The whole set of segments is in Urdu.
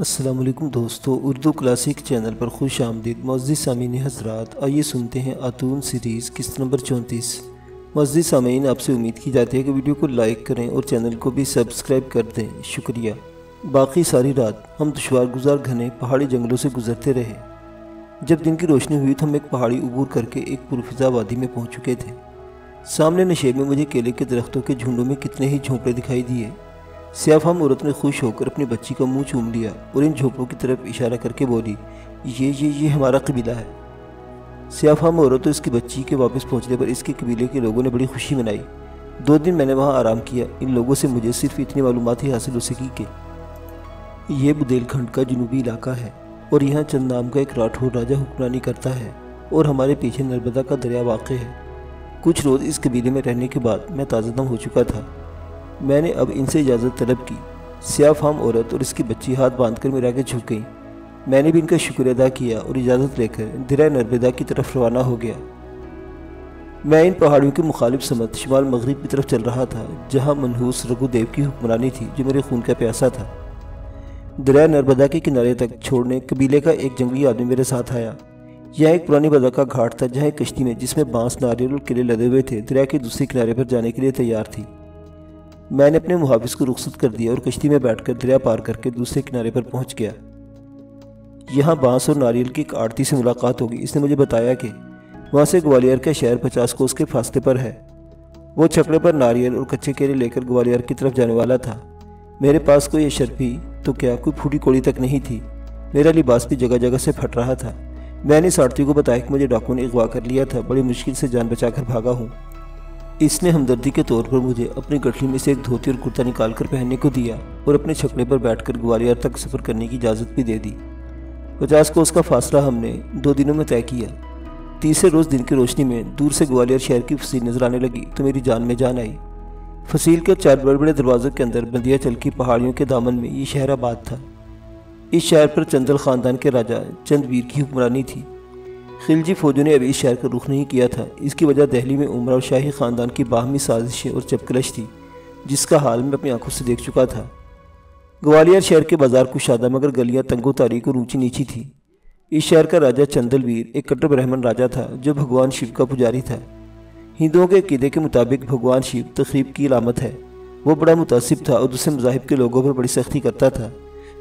السلام علیکم دوستو، اردو کلاسک چینل پر خوش آمدید۔ معزز سامعین حضرات، آئیے سنتے ہیں آتون سیریز قسط نمبر 34۔ معزز سامعین، آپ سے امید کی جاتی ہے کہ ویڈیو کو لائک کریں اور چینل کو بھی سبسکرائب کر دیں، شکریہ۔ باقی ساری رات ہم دشوار گزار گھنے پہاڑی جنگلوں سے گزرتے رہے۔ جب دن کی روشنی ہوئی تو ہم ایک پہاڑی عبور کر کے ایک پرفضا وادی میں پہنچ چکے تھے۔ سامنے نشیب میں مجھے کیلے کے درختوں کے جھنڈوں میں کتنے ہی جھونپڑے دکھائی دیے۔ سیاہ فام عورت نے خوش ہو کر اپنی بچی کا منہ چوم لیا اور ان جھونپڑوں کی طرف اشارہ کر کے بولی، یہ ہمارا قبیلہ ہے۔ سیاہ فام عورت اور اس کی بچی کے واپس پہنچنے پر اس کے قبیلے کے لوگوں نے بڑی خوشی منائی۔ 2 دن میں نے وہاں آرام کیا۔ ان لوگوں سے مجھے صرف اتنی معلومات ہی حاصل ہو سکی کہ یہ بدیل کھنڈ کا جنوبی علاقہ ہے اور یہاں چند نام کا ایک راٹھور راجہ حکمرانی کرتا ہے اور ہمارے پیچھے نرمدا کا دریا واقع ہے۔ کچھ روز اس قبیلے میں رہنے کے بعد میں تازہ دم ہو چکا تھا۔ میں نے اب ان سے اجازت طلب کی۔ سیاہ فام عورت اور اس کی بچی ہاتھ باندھ کر میرے آگے جھک گئیں۔ میں نے بھی ان کا شکر ادا کیا اور اجازت لے کر دریا نرمدا کی طرف روانہ ہو گیا۔ میں ان پہاڑیوں کے مخالف سمت شمال مغرب کی طرف چل رہا تھا، جہاں منحوس رگھو دیو کی حکمرانی تھی جو میرے خون کا پیاسا تھا۔ دریا نرمدا کے کنارے تک چھوڑنے قبیلے کا ایک جنگلی آدمی میرے ساتھ آیا۔ یہاں ایک پرانی بازار کا گھاٹ تھا جہاں ایک کشتی میں جس میں بانس، ناریل اور کیلے لدے ہوئے تھے دریا کے دوسرے کنارے پر جانے کے لیے تیار تھی۔ میں نے اپنے محافظ کو رخصت کر دیا اور کشتی میں بیٹھ کر دریا پار کر کے دوسرے کنارے پر پہنچ گیا۔ یہاں بانس اور ناریل کی ایک آڑتی سے ملاقات ہوگی۔ اس نے مجھے بتایا کہ وہاں سے گوالیار کا شہر 50 کوس کے فاصلے پر ہے۔ وہ چھکڑے پر ناریل اور کچے کیلے لے کر گوالیار کی طرف جانے والا تھا۔ میرے پاس کوئی اشرفی تو کیا کوئی پھوٹی کوڑی تک نہیں تھی۔ میرا لباس بھی جگہ جگہ سے پھٹ رہا تھا۔ میں نے ساتھی کو بتایا کہ مجھے ڈاکو نے اغوا کر لیا تھا، بڑی مشکل سے جان بچا کر بھاگا ہوں۔ اس نے ہمدردی کے طور پر مجھے اپنی گٹھلی میں سے ایک دھوتی اور کرتا نکال کر پہننے کو دیا اور اپنے چھکڑے پر بیٹھ کر گوالیار تک سفر کرنے کی اجازت بھی دے دی۔ 50 کوس کا فاصلہ ہم نے 2 دنوں میں طے کیا۔ تیسرے روز دن کی روشنی میں دور سے گوالیار شہر کی فصیل نظر آنے لگی تو میری جان میں جان آئی۔ فصیل کے 4 بڑے بڑے دروازوں کے اندر بندیا چل کی پہاڑیوں کے دامن میں یہ شہر آباد تھا۔ اس شہر پر چندل خاندان کے راجہ چند ویر کی حکمرانی تھی۔ خلجی فوجوں نے ابھی اس شہر کا رخ نہیں کیا تھا۔ اس کی وجہ دہلی میں عمرہ اور شاہی خاندان کی باہمی سازشیں اور چپکلش تھی، جس کا حال میں اپنی آنکھوں سے دیکھ چکا تھا۔ گوالیار شہر کے بازار کشادہ مگر گلیاں تنگ و تاریک اور اونچی نیچی تھی۔ اس شہر کا راجہ چندل ویر ایک کٹر برہمن راجہ تھا جو بھگوان شیو کا پجاری تھا۔ ہندوؤں کے عقیدے کے مطابق بھگوان شیو تخریب کی علامت ہے۔ وہ بڑا متعصب تھا اور دوسرے مذاہب کے لوگوں پر بڑی سختی کرتا تھا،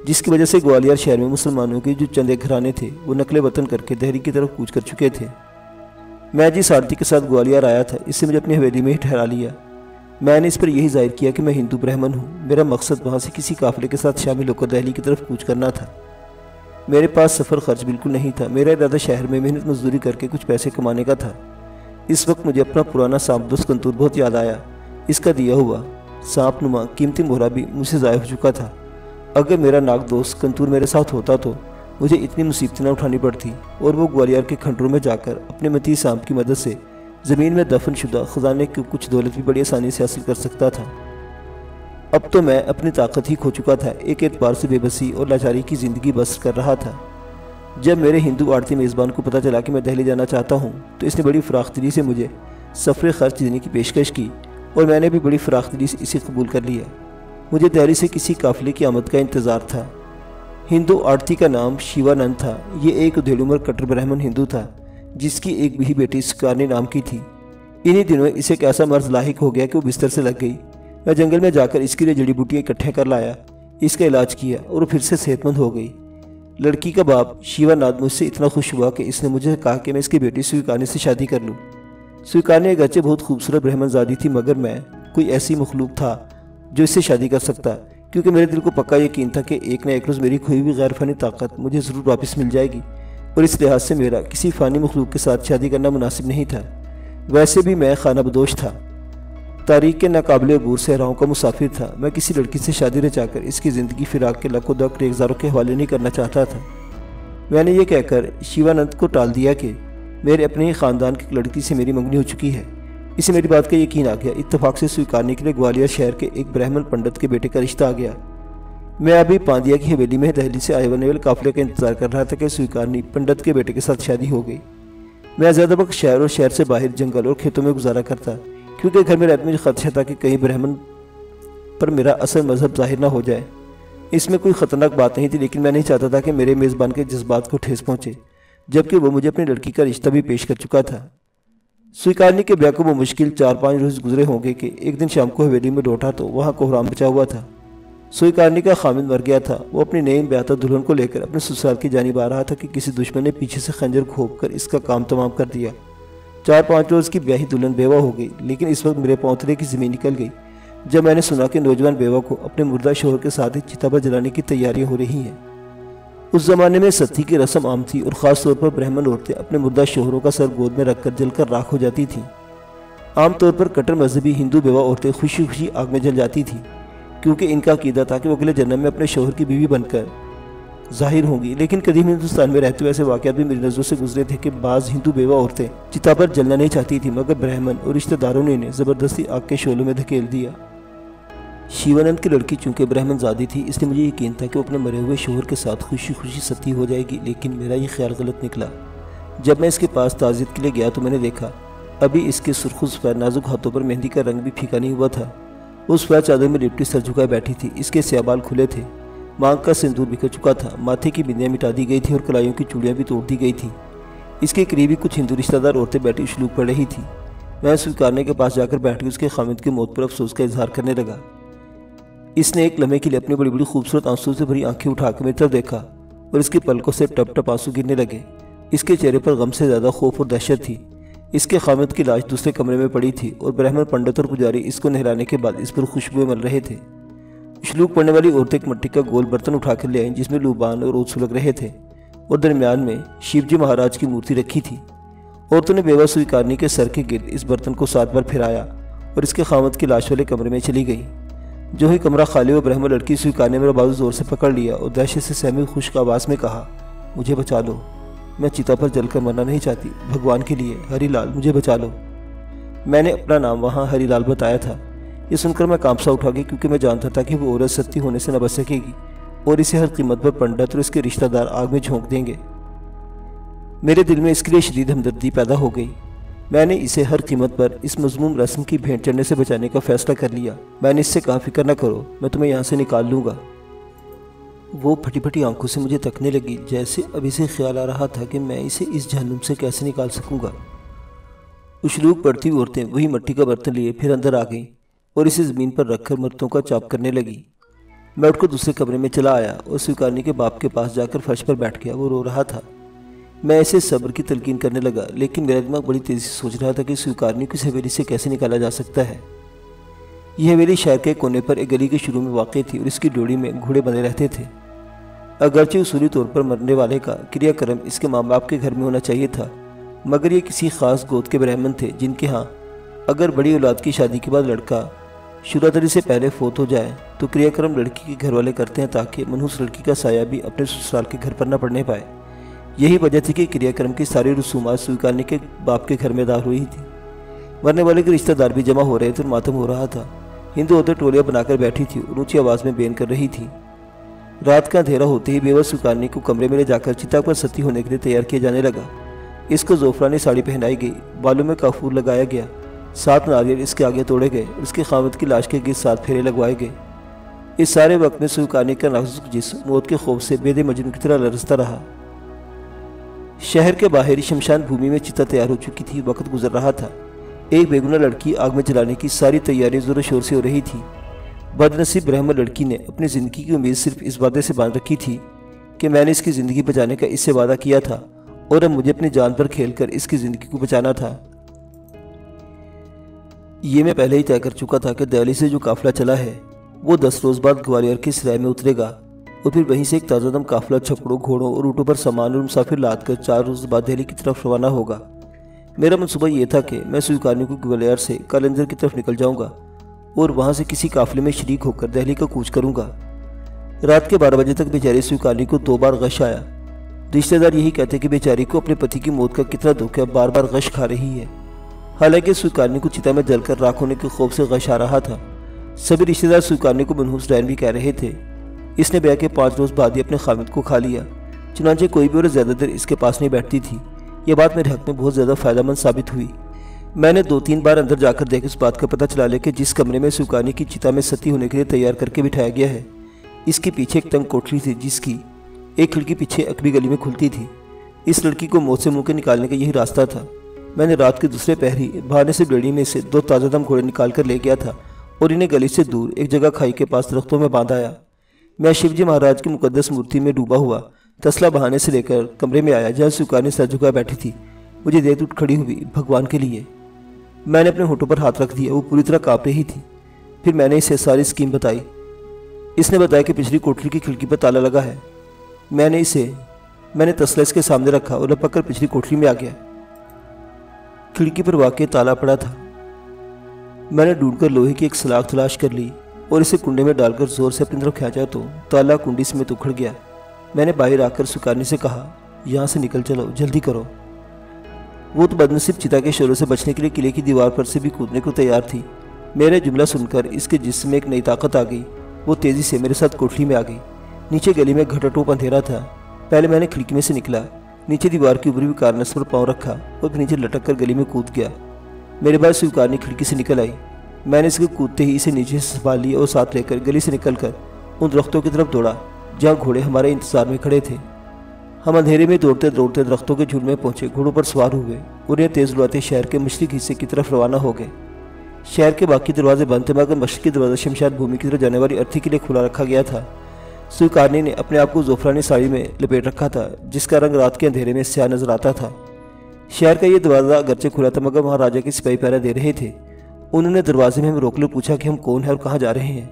جس کی وجہ سے گوالیار شہر میں مسلمانوں کے جو چند ایک گھرانے تھے وہ نقل وطن کر کے دہلی کی طرف کوچ کر چکے تھے۔ میں جس آڑتی کے ساتھ گوالیار آیا تھا اس سے مجھے اپنی حویلی میں ہی ٹھہرا لیا۔ میں نے اس پر یہی ظاہر کیا کہ میں ہندو برہمن ہوں۔ میرا مقصد وہاں سے کسی قافلے کے ساتھ شامل ہو کر دہلی کی طرف کوچ کرنا تھا۔ میرے پاس سفر خرچ بالکل نہیں تھا۔ میرا ارادہ شہر میں محنت مزدوری کر کے کچھ پیسے کمانے کا تھا۔ اس وقت مجھے اپنا پرانا سانپ کنتور بہت یاد آیا۔ اس کا دیا ہوا سانپ نما قیمتی مہرہ بھی مجھ سے ضائع ہو چکا تھا۔ اگر میرا ناک دوست کنتور میرے ساتھ ہوتا تو مجھے اتنی مصیبتیں نہ اٹھانی پڑتی اور وہ گوالیار کے کھنڈروں میں جا کر اپنے متی سانپ کی مدد سے زمین میں دفن شدہ خزانے کی کچھ دولت بھی بڑی آسانی سے حاصل کر سکتا تھا۔ اب تو میں اپنی طاقت ہی کھو چکا تھا، ایک اعتبار سے بے بسی اور لاچاری کی زندگی بسر کر رہا تھا۔ جب میرے ہندو آڑتی میزبان کو پتہ چلا کہ میں دہلی جانا چاہتا ہوں تو اس نے بڑی فراخ دلی سے مجھے سفر خرچ دینے کی پیشکش کی اور میں نے بھی بڑی فراخ دلی سے اسے قبول کر لیا۔ مجھے دہلی سے کسی قافلے کی آمد کا انتظار تھا۔ ہندو آڑتی کا نام شیوانند تھا۔ یہ ایک ادھیڑ عمر کٹر برہمن ہندو تھا جس کی ایک بھی بیٹی سکارنی نام کی تھی۔ انہی دنوں اسے ایک ایسا مرض لاحق ہو گیا کہ وہ بستر سے لگ گئی۔ میں جنگل میں جا کر اس کے لیے جڑی بوٹیاں اکٹھے کر لایا، اس کا علاج کیا اور وہ پھر سے صحت مند ہو گئی۔ لڑکی کا باپ شیوانند مجھ سے اتنا خوش ہوا کہ اس نے مجھے کہا کہ میں اس کی بیٹی سویکارنی سے شادی کر لوں۔ سویکارنی اگرچہ بہت خوبصورت برہمن زادی تھی مگر میں کوئی ایسی مخلوق تھا جو اس سے شادی کر سکتا، کیونکہ میرے دل کو پکا یقین تھا کہ ایک نہ ایک روز میری کھوئی ہوئی غیر فانی طاقت مجھے ضرور واپس مل جائے گی، اور اس لحاظ سے میرا کسی فانی مخلوق کے ساتھ شادی کرنا مناسب نہیں تھا۔ ویسے بھی میں خانہ بدوش تھا، تاریخ کے ناقابل عبور صحراؤں کا مسافر تھا۔ میں کسی لڑکی سے شادی رچا کر اس کی زندگی فراق کے لک و دک ریگزاروں کے حوالے نہیں کرنا چاہتا تھا۔ میں نے یہ کہہ کر شیوانند کو ٹال دیا کہ میرے اپنے ہی خاندان کی ایک لڑکی سے میری منگنی ہو چکی ہے۔ اسے میری بات کا یقین آ گیا۔ اتفاق سے سویکارنی کے لیے گوالیار شہر کے ایک برہمن پنڈت کے بیٹے کا رشتہ آ گیا۔ میں ابھی پاندیا کی حویلی میں دہلی سے آئے ہونے والے قافلے کا انتظار کر رہا تھا کہ سویکارنی پنڈت کے بیٹے کے ساتھ شادی ہو گئی۔ میں زیادہ وقت شہر اور شہر سے باہر جنگل اور کھیتوں میں گزارا کرتا، کیونکہ گھر میں رہتے مجھے خدشہ تھا کہ کہیں برہمن پر میرا اصل مذہب ظاہر نہ ہو جائے۔ اس میں کوئی خطرناک بات نہیں تھی، لیکن میں نہیں چاہتا تھا کہ میرے میزبان کے جذبات کو ٹھیس پہنچے، جبکہ وہ مجھے اپنی لڑکی کا رشتہ بھی پیش کر چکا تھا۔ سویکارنی کے بیاہ کو وہ مشکل 4-5 روز گزرے ہوں گے کہ ایک دن شام کو حویلی میں لوٹا تو وہاں کوہرام بچا ہوا تھا۔ سویکارنی کا خامند مر گیا تھا۔ وہ اپنی نئی بیاہتا دلہن کو لے کر اپنے سسرال کی جانب آ رہا تھا کہ کسی دشمن نے پیچھے سے خنجر گھونپ کر اس کا کام تمام کر دیا۔ 4-5 روز کی بیاہی دلہن بیوہ ہو گئی، لیکن اس وقت میرے پونترے کی زمین نکل گئی جب میں نے سنا کہ نوجوان بیوہ کو اپنے مردہ شوہر کے ساتھ ہی چتا پر جلانے کی تیاریاں ہو رہی ہیں۔ اس زمانے میں ستی کی رسم عام تھی اور خاص طور پر برہمن عورتیں اپنے مردہ شوہروں کا سر گود میں رکھ کر جل کر راکھ ہو جاتی تھیں۔ عام طور پر کٹر مذہبی ہندو بیوہ عورتیں خوشی خوشی آگ میں جل جاتی تھیں، کیونکہ ان کا عقیدہ تھا کہ وہ اگلے جنم میں اپنے شوہر کی بیوی بن کر ظاہر ہوں گی۔ لیکن قدیم ہندوستان میں رہتے ہوئے ایسے واقعات بھی میری نظروں سے گزرے تھے کہ بعض ہندو بیوہ عورتیں چتا پر جلنا نہیں چاہتی تھیں، مگر برہمن اور رشتہ داروں نے انہیں زبردستی آگ کے شعلوں میں دھکیل دیا۔ شیوانند کی لڑکی چونکہ برہمن زادی تھی، اس لیے مجھے یقین تھا کہ وہ اپنے مرے ہوئے شوہر کے ساتھ خوشی خوشی ستی ہو جائے گی، لیکن میرا یہ خیال غلط نکلا۔ جب میں اس کے پاس تعزیت کے لیے گیا تو میں نے دیکھا ابھی اس کے سرخ سفید نازک ہاتھوں پر مہندی کا رنگ بھی پھیکا نہیں ہوا تھا۔ وہ سفید چادر میں لپٹی سر جھکائے بیٹھی تھی، اس کے سیاہ بال کھلے تھے، مانگ کا سندور بکھر چکا تھا، ماتھے کی بندیاں مٹا دی گئی تھیں اور کلائیوں کی چوڑیاں بھی توڑ دی گئی تھیں۔ اس کے قریبی کچھ ہندو رشتہ دار عورتیں بیٹھی اشلوک پڑ رہی تھیں۔ میں سویکارنی کے پاس جا کر بیٹھ کے اس کے خامند کی موت پر افسوس کا اظہار کرنے لگا۔ اس نے ایک لمحے کے لیے اپنی بڑی بڑی خوبصورت آنسوں سے بھری آنکھیں اٹھا کر میری طرف دیکھا اور اس کی پلکوں سے ٹپ ٹپ آنسو گرنے لگے۔ اس کے چہرے پر غم سے زیادہ خوف اور دہشت تھی۔ اس کے خامند کی لاش دوسرے کمرے میں پڑی تھی اور برہمن پنڈت اور پجاری اس کو نہلانے کے بعد اس پر خوشبوئیں مل رہے تھے۔ اشلوک پڑنے والی عورتیں ایک مٹی کا گول برتن اٹھا کر لے آئیں جس میں لوبان اور اوت سلگ رہے تھے اور درمیان میں شیو جی مہاراج کی مورتی رکھی تھی۔ عورتوں نے بیوہ سویکارنی کے سر کے گرد اس برتن کو 7 بار پھرایا اور اس کے خامند کی لاش والے کمرے میں چلی گئی۔ جو ہی کمرہ خالی ہوا، برہمن لڑکی سویکارنی میرا بازو زور سے پکڑ لیا اور دہشت سے سہمی خشک آواز میں کہا، مجھے بچا لو، میں چتا پر جل کر مرنا نہیں چاہتی، بھگوان کے لیے ہری لال مجھے بچا لو۔ میں نے اپنا نام وہاں ہری لال بتایا تھا۔ یہ سن کر میں کانپ سا اٹھا گئی، کیونکہ میں جانتا تھا کہ وہ عورت ستی ہونے سے نہ بچ سکے گی اور اسے ہر قیمت پر پنڈت اور اس کے رشتہ دار آگ میں جھونک دیں گے۔ میرے دل میں اس کے لیے شدید ہمدردی پیدا ہو گئی۔ میں نے اسے ہر قیمت پر اس مذموم رسم کی بھینٹ چڑھنے سے بچانے کا فیصلہ کر لیا۔ میں نے اس سے کہا، فکر نہ کرو، میں تمہیں یہاں سے نکال لوں گا۔ وہ پھٹی پھٹی آنکھوں سے مجھے تکنے لگی، جیسے اب اسے خیال آ رہا تھا کہ میں اسے اس جہنم سے کیسے نکال سکوں گا۔ اشلوک پڑتی عورتیں وہی مٹی کا برتن لیے پھر اندر آ گئیں اور اسے زمین پر رکھ کر مرتوں کا چاپ کرنے لگی۔ میں اٹھ کر دوسرے کمرے میں چلا آیا اور سویکارنی کے باپ کے پاس جا کر فرش پر بیٹھ گیا۔ وہ رو رہا تھا۔ میں اسے صبر کی تلقین کرنے لگا، لیکن میرا دماغ بڑی تیزی سے سوچ رہا تھا کہ سویکارنی کو اس حویلی سے کیسے نکالا جا سکتا ہے۔ یہ حویلی شہر کے کونے پر ایک گلی کے شروع میں واقع تھی اور اس کی ڈوڑی میں گھوڑے بندھے رہتے تھے۔ اگرچہ اصولی طور پر مرنے والے کا کریا کرم اس کے ماں باپ کے گھر میں ہونا چاہیے تھا، مگر یہ کسی خاص گوت کے برہمن تھے جن کے ہاں اگر بڑی اولاد کی شادی کے بعد لڑکا شوراتری سے پہلے فوت ہو جائے تو کریا کرم لڑکی کے گھر والے کرتے ہیں تاکہ منحوس لڑکی کا سایہ بھی اپنے سسرال کے گھر پر نہ پڑنے پائے۔ یہی وجہ تھی کہ کریا کرم کی ساری رسومات سویکارنی کے باپ کے گھر میں ادا ہوئی تھی۔ مرنے والے کے رشتہ دار بھی جمع ہو رہے تھے اور ماتم ہو رہا تھا۔ ہندو عورتیں ٹولیاں بنا کر بیٹھی تھی اور اونچی آواز میں بین کر رہی تھی۔ رات کا اندھیرا ہوتے ہی بیوہ سویکارنی کو کمرے میں لے جا کر چتا پر ستی ہونے کے لیے تیار کیا جانے لگا۔ اس کو زعفرانی ساڑی پہنائی گئی، بالوں میں کافور لگایا گیا، 7 ناریل اس کے آگے توڑے گئے اور اس کے خامد کی لاش کے گرد 7 پھیرے لگوائے گئے۔ اس سارے وقت میں سویکارنی کا نازک جسم موت کے خوف سے بے مجنون کی طرح لرزتا رہا۔ شہر کے باہری شمشان بھومی میں چتا تیار ہو چکی تھی، وقت گزر رہا تھا۔ ایک بے گناہ لڑکی آگ میں جلانے کی ساری تیاری زور و شور سے ہو رہی تھی۔ بدنصیب برہمن لڑکی نے اپنی زندگی کی امید صرف اس وعدے سے باندھ رکھی تھی کہ میں نے اس کی زندگی بچانے کا اس سے وعدہ کیا تھا اور اب مجھے اپنی جان پر کھیل کر اس کی زندگی کو بچانا تھا۔ یہ میں پہلے ہی طے کر چکا تھا کہ دہلی سے جو قافلہ چلا ہے وہ 10 روز بعد گوالیار کے سرائے میں اترے گا اور پھر وہیں سے ایک تازہ دم قافلہ چھکڑوں، گھوڑوں اور اونٹوں پر سامان اور مسافر لاد کر 4 روز بعد دہلی کی طرف روانہ ہوگا۔ میرا منصوبہ یہ تھا کہ میں سویکارنی کو گوالیار سے کالندر کی طرف نکل جاؤں گا اور وہاں سے کسی قافلے میں شریک ہو کر دہلی کا کوچ کروں گا۔ رات کے 12 بجے تک بیچاری سویکارنی کو 2 بار غش آیا۔ رشتہ دار یہی کہتے کہ بیچاری کو اپنے پتی کی موت کا کتنا دکھ ہے، بار بار غش کھا رہی ہے۔ حالانکہ سویکارنی کو چتا میں جل کر راکھ ہونے کے خوف سے غش آ رہا تھا۔ سبھی رشتہ دار سویکارنی کو منحوس ڈائن بھی کہہ رہے تھے۔ اس نے بیاہ کے 5 روز بعد ہی اپنے خامد کو کھا لیا، چنانچہ کوئی بھی اور زیادہ دیر اس کے پاس نہیں بیٹھتی تھی۔ یہ بات میرے حق میں بہت زیادہ فائدہ مند ثابت ہوئی۔ میں نے 2-3 بار اندر جا کر دیکھ اس بات کا پتہ چلا لیا کہ جس کمرے میں سویکارنی کی چتا میں ستی ہونے کے لیے تیار کر کے بٹھایا گیا ہے اس کے پیچھے ایک تنگ کوٹری تھی جس کی ایک کھڑکی پیچھے اکبی گلی میں کھلتی تھی۔ اس لڑکی کو موت سے منہ کے نکالنے کا یہی راستہ تھا۔ میں نے رات کے دوسرے پہری بہانے سے بیڑی میں سے 2 تازہ دم گھوڑے نکال کر لے گیا تھا اور انہیں گلی سے دور ایک جگہ کھائی کے پاس درختوں میں باندھ آیا۔ میں شیو جی مہاراج کی مقدس مورتی میں ڈوبا ہوا تسلا بہانے سے لے کر کمرے میں آیا جہاں سوکانی سر جھکا بیٹھی تھی۔ مجھے دیکھ اٹھ کھڑی ہوئی بھگوان کے لیے۔ میں نے اپنے ہونٹوں پر ہاتھ رکھ دیا، وہ پوری طرح کانپ رہی تھی۔ پھر میں نے اسے ساری اسکیم بتائی۔ اس نے بتایا کہ پچھلی کوٹری کی کھڑکی پر تالا لگا ہے۔ میں نے تسلا اس کے سامنے رکھا اور لپک کر پچھلی کوٹری میں آ گیا۔ کھڑکی پر واقع تالا پڑا تھا۔ میں نے ڈھونڈ کر لوہے کی ایک سلاخ تلاش کر لی اور اسے کنڈے میں ڈال کر زور سے اپنی طرف کھینچا تو تالا کنڈی سمیت اکھڑ گیا۔ میں نے باہر آ کر سکانی سے کہا، یہاں سے نکل چلو، جلدی کرو۔ وہ تو بدنصیب چتا کے شوروں سے بچنے کے لیے قلعے کی دیوار پر سے بھی کودنے کو تیار تھی۔ میرے جملہ سن کر اس کے جسم میں ایک نئی طاقت آ گئی۔ وہ تیزی سے میرے ساتھ کوٹری میں آ گئی۔ نیچے گلی میں گھٹا ٹوپ اندھیرا تھا۔ پہلے میں نے کھڑکی میں سے نکلا، نیچے دیوار کی اوپری ہوئی کارنس پر پاؤں رکھا اور پھر نیچے لٹک کر گلی میں کود گیا۔ میرے بعد سوکارنی کھڑکی سے نکل آئی۔ میں نے اس کے کودتے ہی اسے نیچے سے سنبھال لیا اور ساتھ لے کر گلی سے نکل کر ان درختوں کی طرف دوڑا جہاں گھوڑے ہمارے انتظار میں کھڑے تھے۔ ہم اندھیرے میں دوڑتے دوڑتے درختوں کے جھنڈ میں پہنچے، گھوڑوں پر سوار ہوئے اور یہ تیز اڑاتے شہر کے مشرقی حصے کی طرف روانہ ہو گئے۔ شہر کے باقی دروازے بند تھے مگر مشرقی دروازہ شمشاد بھومی کی طرف جانے والی ارتھی کے لیے کھلا رکھا گیا تھا۔ سوکارنی نے اپنے آپ کو زعفرانی ساڑی میں لپیٹ رکھا تھا جس کا رنگ رات کے اندھیرے میں سیاہ نظر آتا تھا۔ شہر کا یہ دروازہ اگرچہ کھلا تھا مگر وہاں راجا کے سپاہی پہرا دے رہے تھے۔ انہوں نے دروازے میں ہمیں روک لے پوچھا کہ ہم کون ہیں اور کہاں جا رہے ہیں۔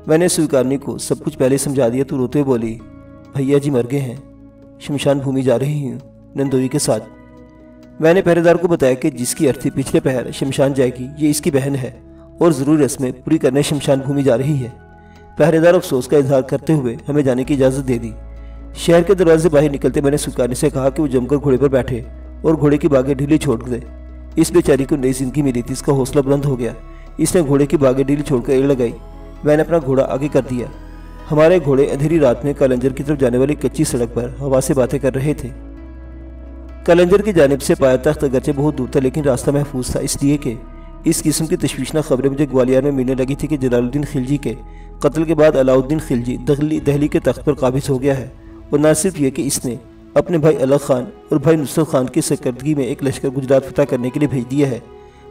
میں نے سوکارنی کو سب کچھ پہلے سمجھا دیا تو روتے بولی، بھیا جی مر گئے ہیں، شمشان بھومی جا رہی ہوں نندوئی کے ساتھ۔ میں نے پہرے دار کو بتایا کہ جس کی ارتھی پچھلے پہر شمشان جائے گی یہ اس کی بہن ہے اور ضروری رسمیں پوری کرنے شمشان بھومی جا رہی ہے۔ پہرے دار افسوس کا اظہار کرتے ہوئے ہمیں جانے کی اجازت دے دی۔ شہر کے دروازے باہر نکلتے میں نے سوکارنی سے کہا کہ وہ جم کر گھوڑے پر بیٹھے اور گھوڑے کی باگیں ڈھیلی چھوڑ دے۔ اس بیچاری کو نئی زندگی ملی تھی، اس کا حوصلہ بلند ہو گیا۔ اس نے گھوڑے کی باگیں ڈھیلی چھوڑ کر ایڑ لگائی۔ میں نے اپنا گھوڑا آگے کر دیا۔ ہمارے گھوڑے اندھیری رات میں کلنجر کی طرف جانے والی کچی سڑک پر ہوا سے باتیں کر رہے تھے۔ کلنجر کی جانب سے پایا تخت اگرچہ بہت دور تھا لیکن راستہ محفوظ تھا، اس لیے کہ اس قسم کی تشویشناک خبریں مجھے گوالیار میں ملنے لگی تھی کہ جلال الدین خلجی کے قتل کے بعد علاؤالدین خلجی دہلی کے تخت پر قابض ہو گیا ہے، اور نہ صرف یہ کہ اس نے اپنے بھائی الغ خان اور بھائی نصرت خان کی سرکردگی میں ایک لشکر گجرات فتح کرنے کے لیے بھیج دیا ہے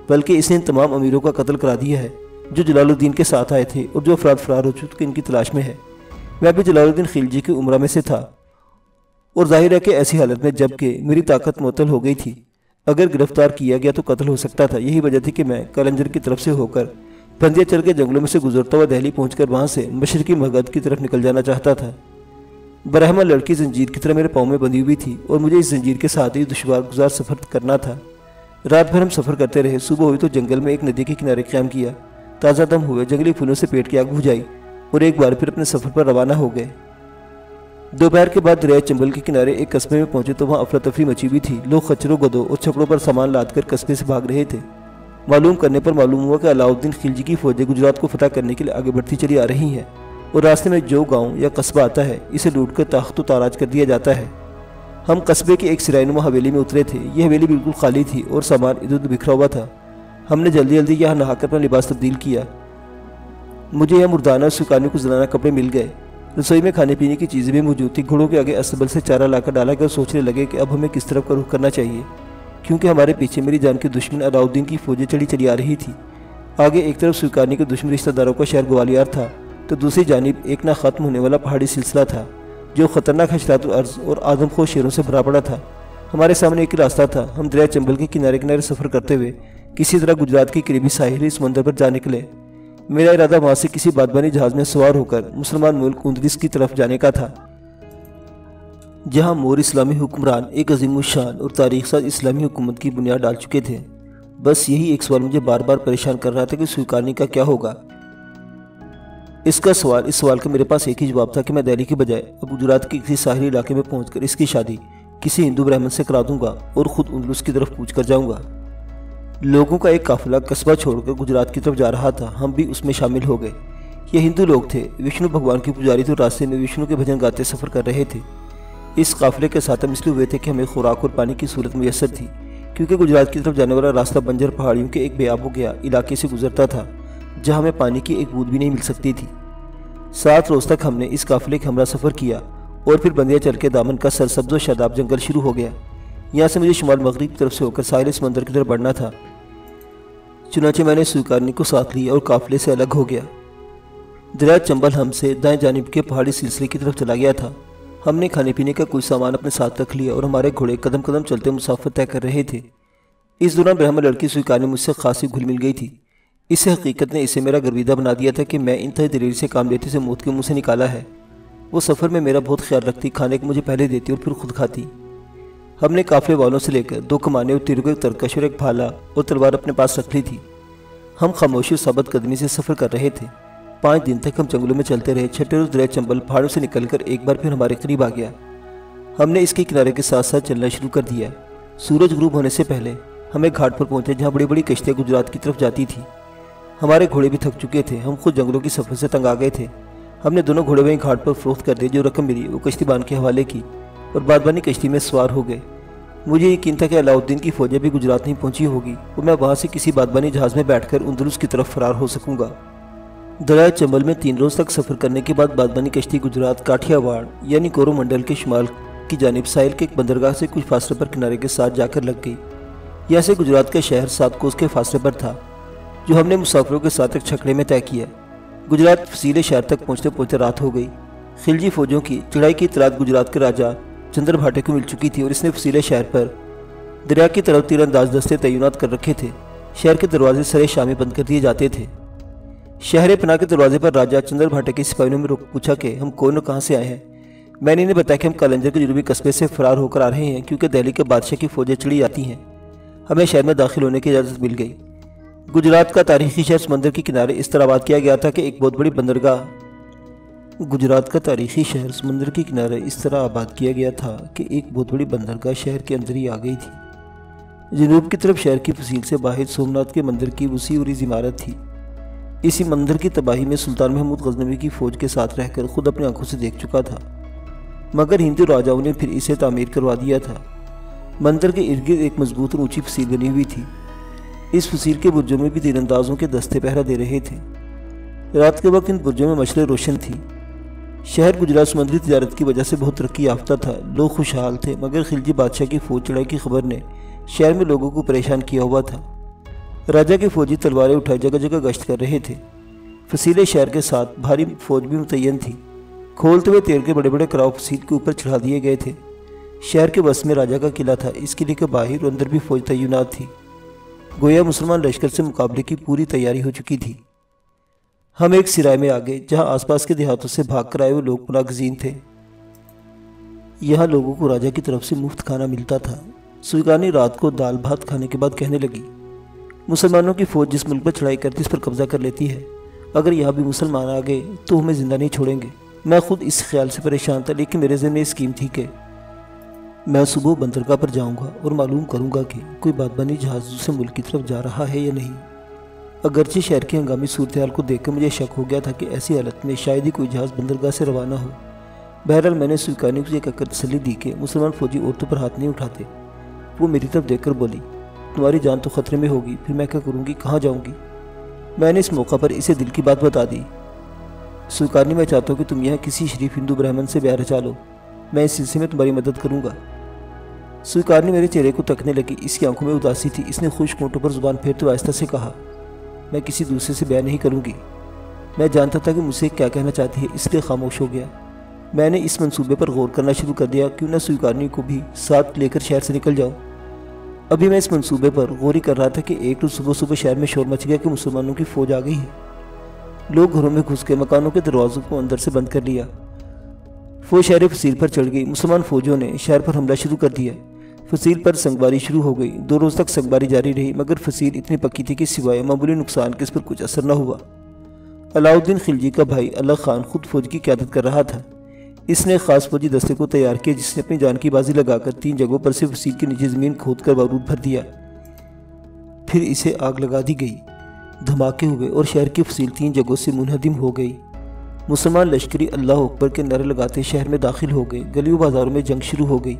بلکہ اس نے ان تمام امیروں کا قتل کرا دیا ہے جو جلال الدین کے ساتھ آئے تھے اور جو افراد فرار ہو چکے ان کی تلاش میں ہے۔ میں بھی جلال الدین خلجی کے عمرہ میں سے تھا اور ظاہر ہے کہ ایسی حالت میں جب کہ میری طاقت معطل ہو گئی تھی، اگر گرفتار کیا گیا تو قتل ہو سکتا تھا۔ یہی وجہ تھی کہ میں کلنجر کی طرف سے ہو کر بندیا چل کے جنگلوں میں سے گزرتا ہوا دہلی پہنچ کر وہاں سے مشرقی مگدھ کی طرف نکل جانا چاہتا تھا۔ برہمہ لڑکی زنجیر کی طرح میرے پاؤں میں بندھی ہوئی تھی اور مجھے اس زنجیر کے ساتھ ہی دشوار گزار سفر کرنا تھا۔ رات بھر ہم سفر کرتے رہے۔ صبح ہوئی تو جنگل میں ایک ندی کے کنارے قیام کیا، تازہ دم ہوئے، جنگلی پھولوں سے پیٹ کی آگ بجھائی اور ایک بار پھر اپنے سفر پر روانہ ہو گئے۔ دوپہر کے بعد دریائے چمبل کے کنارے ایک قصبے میں پہنچے تو وہاں افراتفری مچی ہوئی تھی۔ لوگ خچروں، گدھوں اور چھپڑوں پر سامان لاد کر قصبے سے بھاگ رہے تھے۔ معلوم کرنے پر معلوم ہوا کہ علاؤالدین خلجی کی فوجیں گجرات کو فتح کرنے کے لیے آگے بڑھتی چلی آ رہی ہیں اور راستے میں جو گاؤں یا قصبہ آتا ہے اسے لوٹ کر تاخت و تاراج کر دیا جاتا ہے۔ ہم قصبے کی ایک سرائی نما حویلی میں اترے تھے۔ یہ حویلی بالکل خالی تھی اور سامان ادھر ادھر بکھرا ہوا تھا۔ ہم نے جلدی جلدی یہاں نہا کر اپنا لباس تبدیل کیا۔ مجھے یہاں مردانہ اور سکانی کو زنانہ کپڑے مل گئے۔ رسوئی میں کھانے پینے کی چیزیں بھی موجود تھیں۔ گھوڑوں کے آگے استبل سے چارہ لا کر ڈالا گیا اور سوچنے لگے کہ اب ہمیں کس طرف کا رخ کرنا چاہیے، کیونکہ ہمارے پیچھے میری جان کی دشمن علاؤالدین کی فوجیں چلی آ رہی تھی۔ آگے ایک طرف سوکانی کے دشمن رشتہ داروں کا شہر گوالیار تھا تو دوسری جانب ایک نہ ختم ہونے والا پہاڑی سلسلہ تھا جو خطرناک حشرات الارض اور آدم خور شیروں سے بھرا پڑا تھا۔ ہمارے سامنے ایک راستہ تھا۔ ہم دریا چمبل کے کنارے سفر کرتے ہوئے کسی طرح گجرات کے قریبی ساحلی سمندر پر جا نکلے۔ میرا ارادہ وہاں سے کسی بادبانی جہاز میں سوار ہو کر مسلمان ملک اندریس کی طرف جانے کا تھا، جہاں مور اسلامی حکمران ایک عظیم الشان اور تاریخ ساز اسلامی حکومت کی بنیاد ڈال چکے تھے۔ بس یہی ایک سوال مجھے بار بار پریشان کر رہا تھا کہ سوکانی کا کیا ہوگا۔ اس سوال کا میرے پاس ایک ہی جواب تھا کہ میں دہلی کے بجائے اب گجرات کے کسی ساحلی علاقے میں پہنچ کر اس کی شادی کسی ہندو برہمن سے کرا دوں گا اور خود اندلس کی طرف کوچ کر جاؤں گا۔ لوگوں کا ایک قافلہ قصبہ چھوڑ کر گجرات کی طرف جا رہا تھا۔ ہم بھی اس میں شامل ہو گئے۔ یہ ہندو لوگ تھے، وشنو بھگوان کی پجاری تو راستے میں وشنو کے بھجن گاتے سفر کر رہے تھے۔ اس قافلے کے ساتھ ہم اس لیے ہوئے تھے کہ ہمیں خوراک اور پانی کی صورت میسر تھی، کیونکہ گجرات کی طرف جانے والا راستہ بنجر پہاڑیوں کے ایک بے آب و گیا علاقے سے گزرتا تھا جہاں ہمیں پانی کی ایک بوند بھی نہیں مل سکتی تھی۔ 7 روز تک ہم نے اس قافلے کے ہمراہ سفر کیا اور پھر بندیا چل کے دامن کا سرسبز و شاداب جنگل شروع ہو گیا۔ یہاں سے مجھے شمال مغرب کی طرف سے ہو کر ساحل سمندر کی طرف بڑھنا تھا۔ چنانچہ میں نے سویکارنی کو ساتھ لیا اور قافلے سے الگ ہو گیا۔ دریا چمبل ہم سے دائیں جانب کے پہاڑی سلسلے کی طرف چلا گیا تھا۔ ہم نے کھانے پینے کا کوئی سامان اپنے ساتھ رکھ لیا اور ہمارے گھوڑے قدم قدم چلتے مسافت طے کر رہے تھے۔ اس دوران برہمن لڑکی سویکارنی مجھ سے خاصی گھل مل گئی تھی۔ اس حقیقت نے اسے میرا گرویدہ بنا دیا تھا کہ میں انتہائی دلیری سے کام لیتے سے موت کے منہ سے نکالا ہے۔ وہ سفر میں میرا بہت خیال رکھتی، کھانے کو مجھے پہلے دیتی اور پھر خود کھاتی۔ ہم نے قافلے والوں سے لے کر 2 کمانے اور تیروں کے ترکش اور ایک بھالا اور تلوار اپنے پاس رکھ لی تھی۔ ہم خاموشی اور ثابت قدمی سے سفر کر رہے تھے۔ 5 دن تک ہم جنگلوں میں چلتے رہے۔ چھٹے روز دریا چمبل پہاڑوں سے نکل کر ایک بار پھر ہمارے قریب آ گیا۔ ہم نے اس کے کنارے کے ساتھ ساتھ چلنا شروع کر دیا۔ سورج غروب ہونے سے پہلے ہم ایک گھاٹ پر پہنچے جہاں بڑی بڑی کشتیاں گجرات کی طرف جاتی تھی۔ ہمارے گھوڑے بھی تھک چکے تھے، ہم خود جنگلوں کی سفر سے تنگ آ گئے تھے۔ ہم نے دونوں گھوڑے وہیں گھاٹ پر فروخت کر دیے، جو رقم ملی وہ کشتی بان کے حوالے کی اور بادبانی کشتی میں سوار ہو گئے۔ مجھے یقین تھا کہ علاؤالدین کی فوجیں بھی گجرات نہیں پہنچی ہوگی اور میں وہاں سے کسی بادبانی جہاز میں بیٹھ کر اندلس کی طرف فرار ہو سکوں گا۔ دریا چمبل میں 3 روز تک سفر کرنے کے بعد بادبانی کشتی گجرات کاٹھیا واڑ یعنی کورو منڈل کے شمال کی جانب ساحل کے ایک بندرگاہ سے کچھ فاصلے پر کنارے کے ساتھ جا کر لگ گئی۔ یہاں سے گجرات کا شہر 7 کوس کے فاصلے پر تھا، جو ہم نے مسافروں کے ساتھ ایک چھکڑے میں طے کیا۔ گجرات فصیل شہر تک پہنچتے پہنچتے رات ہو گئی۔ خلجی فوجوں کی چڑھائی کی اطلاعات گجرات کے راجہ چندر بھاٹے کو مل چکی تھی اور اس نے فصیل شہر پر دریا کی طرف تیر انداز دستے تعینات کر رکھے تھے۔ شہر کے دروازے سرے شامی بند کر دیے جاتے تھے۔ شہر پناہ کے دروازے پر راجہ چندر بھاٹے کے سپاہیوں نے پوچھا کہ ہم کون اور کہاں سے آئے ہیں۔ میں نے انہیں بتایا کہ ہم کالنجر کے جنوبی قصبے سے فرار ہو کر آ رہے ہیں، کیونکہ دہلی کے بادشاہ کی فوجیں چڑھی جاتی ہیں۔ ہمیں شہر میں داخل ہونے کی اجازت مل گئی۔ گجرات کا تاریخی شہر سمندر کے کنارے اس طرح آباد کیا گیا تھا کہ ایک بہت بڑی بندرگاہ شہر کے اندر ہی آ گئی تھی۔ جنوب کی طرف شہر کی فصیل سے باہر سومناتھ کے مندر کی وسیع عریض عمارت تھی۔ اسی مندر کی تباہی میں سلطان محمود غزنوی کی فوج کے ساتھ رہ کر خود اپنی آنکھوں سے دیکھ چکا تھا، مگر ہندو راجاؤں نے پھر اسے تعمیر کروا دیا تھا۔ مندر کے ارد گرد ایک مضبوط اور اونچی فصیل بنی ہوئی تھی۔ اس فصیل کے برجوں میں بھی تیر اندازوں کے دستے پہرا دے رہے تھے۔ رات کے وقت ان برجوں میں مشعلیں روشن تھی۔ شہر گجرات سمندری تجارت کی وجہ سے بہت ترقی یافتہ تھا، لوگ خوشحال تھے، مگر خلجی بادشاہ کی فوج چڑھائی کی خبر نے شہر میں لوگوں کو پریشان کیا ہوا تھا۔ راجہ کے فوجی تلواریں اٹھائے جگہ جگہ گشت کر رہے تھے۔ فصیل شہر کے ساتھ بھاری فوج بھی متعین تھی۔ کھولتے ہوئے تیر کے بڑے بڑے کراؤ فصیل کے اوپر چڑھا دیے گئے تھے۔ شہر کے بس میں راجہ کا قلعہ تھا، اس قلعے کے باہر اور اندر بھی فوج تعینات تھی۔ گویا مسلمان لشکر سے مقابلے کی پوری تیاری ہو چکی تھی۔ ہم ایک سرائے میں آ گئے جہاں آس پاس کے دیہاتوں سے بھاگ کر آئے ہوئے لوگ پناہ گزین تھے۔ یہاں لوگوں کو راجہ کی طرف سے مفت کھانا ملتا تھا۔ سویکارنی رات کو دال بھات کھانے کے بعد کہنے لگی، مسلمانوں کی فوج جس ملک پر چڑھائی کرتی اس پر قبضہ کر لیتی ہے۔ اگر یہاں بھی مسلمان آ گئے تو ہمیں زندہ نہیں چھوڑیں گے۔ میں خود اس خیال سے پریشان تھا، لیکن میرے ذہن میں اسکیم تھی کہ میں صبح بندرگاہ پر جاؤں گا اور معلوم کروں گا کہ کوئی بادبانی جہاز دوسرے ملک کی طرف جا رہا ہے یا نہیں۔ اگرچہ شہر کی ہنگامی صورتحال کو دیکھ کر مجھے شک ہو گیا تھا کہ ایسی حالت میں شاید ہی کوئی جہاز بندرگاہ سے روانہ ہو۔ بہرحال میں نے سویکارنی کو یہ کہہ کر تسلی دی کہ مسلمان فوجی عورتوں پر ہاتھ نہیں اٹھاتے۔ وہ میری طرف دیکھ کر بولی، تمہاری جان تو خطرے میں ہوگی، پھر میں کیا کروں گی، کہاں جاؤں گی؟ میں نے اس موقع پر اسے دل کی بات بتا دی۔ سویکارنی، میں چاہتا ہوں کہ تم یہاں کسی شریف ہندو برہمن سے بیاہ رچا لو، میں اس سلسلے میں تمہاری مدد کروں گا۔ سویکارنی میرے چہرے کو تکنے لگی، اس کی آنکھوں میں اداسی تھی۔ اس نے خشک ہونٹوں پر زبان پھیرتے آہستہ سے کہا، میں کسی دوسرے سے بیاہ نہیں کروں گی۔ میں جانتا تھا کہ مجھ سے کیا کہنا چاہتی ہے، اس لیے خاموش ہو گیا۔ میں نے اس منصوبے پر غور کرنا شروع کر دیا، کیوں نہ سویکارنی کو بھی ساتھ لے کر شہر سے نکل جاؤں۔ ابھی میں اس منصوبے پر غور ہی کر رہا تھا کہ ایک روز صبح صبح شہر میں شور مچ گیا کہ مسلمانوں کی فوج آ گئی ہے۔ لوگ گھروں میں گھس کے مکانوں کے دروازوں کو اندر سے بند کر لیا۔ فوج شہر فصیل پر چڑھ گئی۔ مسلمان فوجوں نے شہر پر حملہ شروع کر دیا۔ فصیل پر سنگباری شروع ہو گئی۔ 2 روز تک سنگباری جاری رہی، مگر فصیل اتنی پکی تھی کہ سوائے معمولی نقصان کے اس پر کچھ اثر نہ ہوا۔ علاؤالدین خلجی کا بھائی الغ خان خود فوج کی قیادت کر رہا تھا۔ اس نے خاص فوجی دستے کو تیار کیا، جس نے اپنی جان کی بازی لگا کر 3 جگہوں پر سے فصیل کی نیچے زمین کھود کر بارود بھر دیا۔ پھر اسے آگ لگا دی گئی۔ دھماکے ہوئے اور شہر کی فصیل 3 جگہوں سے منہدم ہو گئی۔ مسلمان لشکری اللہ اکبر کے نعرے لگاتے شہر میں داخل ہو گئے۔ گلیوں بازاروں میں جنگ شروع ہو گئی۔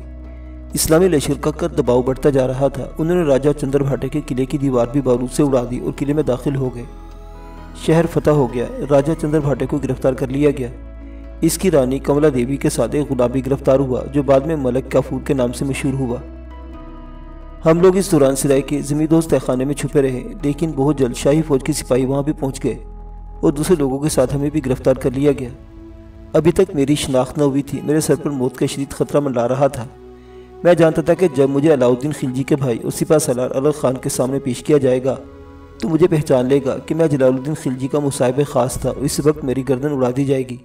اسلامی لشکر کا دباؤ بڑھتا جا رہا تھا۔ انہوں نے راجہ چندر بھاٹے کے قلعے کی دیوار بھی بارود سے اڑا دی اور قلعے میں داخل ہو گئے۔ شہر فتح ہو گیا، راجہ چندر بھاٹے کو گرفتار کر لیا گیا۔ اس کی رانی کملا دیوی کے ساتھ ایک غلام بھی گرفتار ہوا جو بعد میں ملک کافور کے نام سے مشہور ہوا۔ ہم لوگ اس دوران سرائے کے زمیندوز تہہ خانے میں چھپے رہے، لیکن بہت جلد شاہی فوج کے سپاہی وہاں بھی پہنچ گئے اور دوسرے لوگوں کے ساتھ ہمیں بھی گرفتار کر لیا گیا۔ ابھی تک میری شناخت نہ ہوئی تھی، میرے سر پر موت کا شدید خطرہ منڈرا رہا تھا۔ میں جانتا تھا کہ جب مجھے علاؤ الدین خلجی کے بھائی اور سپہ سالار الغ خان کے سامنے پیش کیا جائے گا تو مجھے پہچان لے گا کہ میں جلال الدین خلجی کا مصاحب خاص تھا اور اس وقت میری گردن اڑا دی جائے گی۔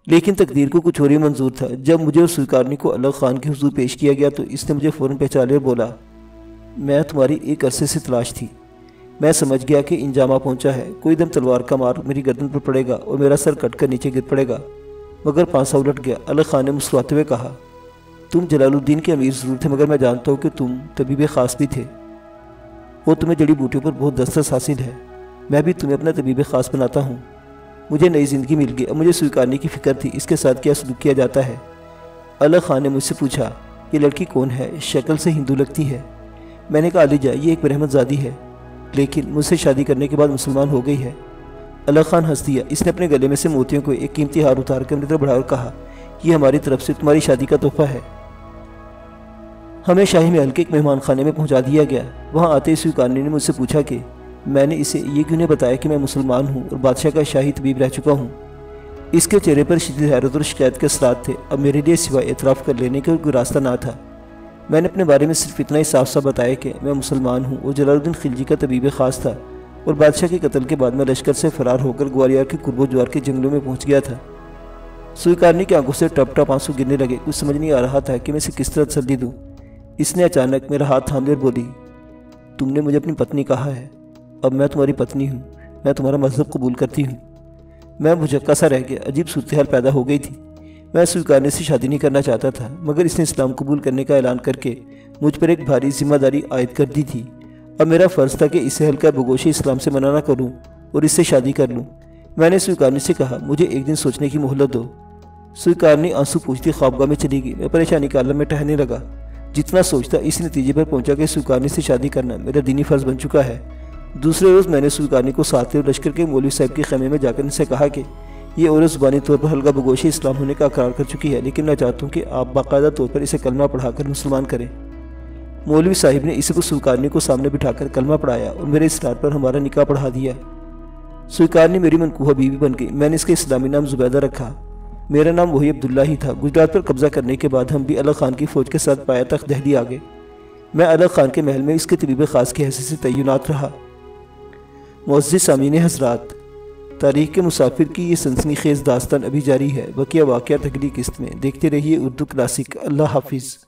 لیکن تقدیر کو کچھ اور ہی منظور تھا۔ جب مجھے اور سویکارنی کو الغ خان کے حضور پیش کیا گیا تو اس نے مجھے فوراً پہچان لیا اور بولا، میں تمہاری ایک عرصے سے تلاش تھی۔ میں سمجھ گیا کہ انجامہ پہنچا ہے، کوئی دم تلوار کا مار میری گردن پر پڑے گا اور میرا سر کٹ کر نیچے گر پڑے گا۔ مگر پانسا الٹ گیا۔ الغ خان نے مسکراتے ہوئے کہا، تم جلال الدین کے امیر ضرور تھے، مگر میں جانتا ہوں کہ تم طبیب خاص بھی تھے اور تمہیں جڑی بوٹیوں پر بہت دسترس حاصل ہے۔ میں بھی تمہیں اپنا طبیب خاص بناتا ہوں۔ مجھے نئی زندگی مل گئی، اب مجھے سویکارنی کی فکر تھی، اس کے ساتھ کیا سلوک کیا جاتا ہے۔ الغ خان نے مجھ سے پوچھا، یہ لڑکی کون ہے؟ شکل سے ہندو لگتی ہے۔ میں نے کہا، علیجا، یہ ایک برہمت زادی ہے، لیکن مجھ سے شادی کرنے کے بعد مسلمان ہو گئی ہے۔ الغ خان ہنس دیا۔ اس نے اپنے گلے میں سے موتیوں کو ایک قیمتی ہار اتار کر میری طرف بڑھایا اور کہا، یہ ہماری طرف سے تمہاری شادی کا تحفہ ہے۔ ہمیں شاہی محل کے ایک مہمان خانے میں پہنچا دیا گیا۔ وہاں آتے ہی سویکارنی نے مجھ سے پوچھا کہ میں نے اسے یہ کیوں نہیں بتایا کہ میں مسلمان ہوں اور بادشاہ کا شاہی طبیب رہ چکا ہوں۔ اس کے چہرے پر شدید حیرت اور شکایت کے اثرات تھے۔ اب میرے لیے سوائے اعتراف کر لینے کا کوئی راستہ نہ تھا۔ میں نے اپنے بارے میں صرف اتنا ہی صاف صاف بتایا کہ میں مسلمان ہوں اور جلال الدین خلجی کا طبیب خاص تھا، اور بادشاہ کے قتل کے بعد میں لشکر سے فرار ہو کر گوالیار کے قرب و جوار کے جنگلوں میں پہنچ گیا تھا۔ سویکارنی کی آنکھوں سے ٹپ ٹپ آنسو گرنے لگے۔ کچھ سمجھ نہیں آ رہا تھا کہ میں اسے کس طرح تسلی دوں۔ اس نے اچانک میرا ہاتھ تھام لیا اور بولی، تم نے مجھے اپنی پتنی کہا ہے، اب میں تمہاری پتنی ہوں، میں تمہارا مذہب قبول کرتی ہوں۔ میں بھجکا سا رہ گیا، عجیب صورتحال پیدا ہو گئی تھی۔ میں سویکارنی سے شادی نہیں کرنا چاہتا تھا، مگر اس نے اسلام قبول کرنے کا اعلان کر کے مجھ پر ایک بھاری ذمہ داری عائد کر دی تھی۔ اب میرا فرض تھا کہ اسے ہلکا بگوش اسلام سے منع نہ کروں اور اس سے شادی کر لوں۔ میں نے سویکارنی سے کہا، مجھے ایک دن سوچنے کی مہلت دو۔ سویکارنی آنسو پوچھتی خوابگاہ میں چلی گئی۔ میں پریشانی کے عالم میں ٹہلنے لگا۔ جتنا سوچتا اس نتیجے پر پہنچا کہ سویکارنی سے شادی کرنا میرا دینی فرض بن چکا ہے۔ دوسرے روز میں نے سویکارنی کو ساتھ لے اور لشکر کے مولوی صاحب کے خیمے میں جا کر ان سے کہا کہ یہ عورت زبانی طور پر ہلکا بگوش اسلام ہونے کا اقرار کر چکی ہے، لیکن میں چاہتا ہوں کہ آپ باقاعدہ طور پر اسے کلمہ پڑھا کر مسلمان کریں۔ مولوی صاحب نے اسے کو سویکارنی کو سامنے بٹھا کر کلمہ پڑھایا اور میرے اصرار پر ہمارا نکاح پڑھا دیا۔ سویکارنی میری منقوہ بیوی بن گئی۔ میں نے اس کا اسلامی نام زبیدہ رکھا۔ میرا نام وہی عبداللہ ہی تھا۔ گجرات پر قبضہ کرنے کے بعد ہم بھی الغ خان کی فوج کے ساتھ پایا تخت دہلی آ گئے۔ میں الغ خان کے محل میں اس کے طبیب خاص کی حیثیت سے تعینات رہا۔ معزز سامعین حضرات، تاریخ کے مسافر کی یہ سنسنی خیز داستان ابھی جاری ہے، بقیہ واقعات اگلی قسط میں۔ دیکھتے رہیے اردو کلاسک۔ اللہ حافظ۔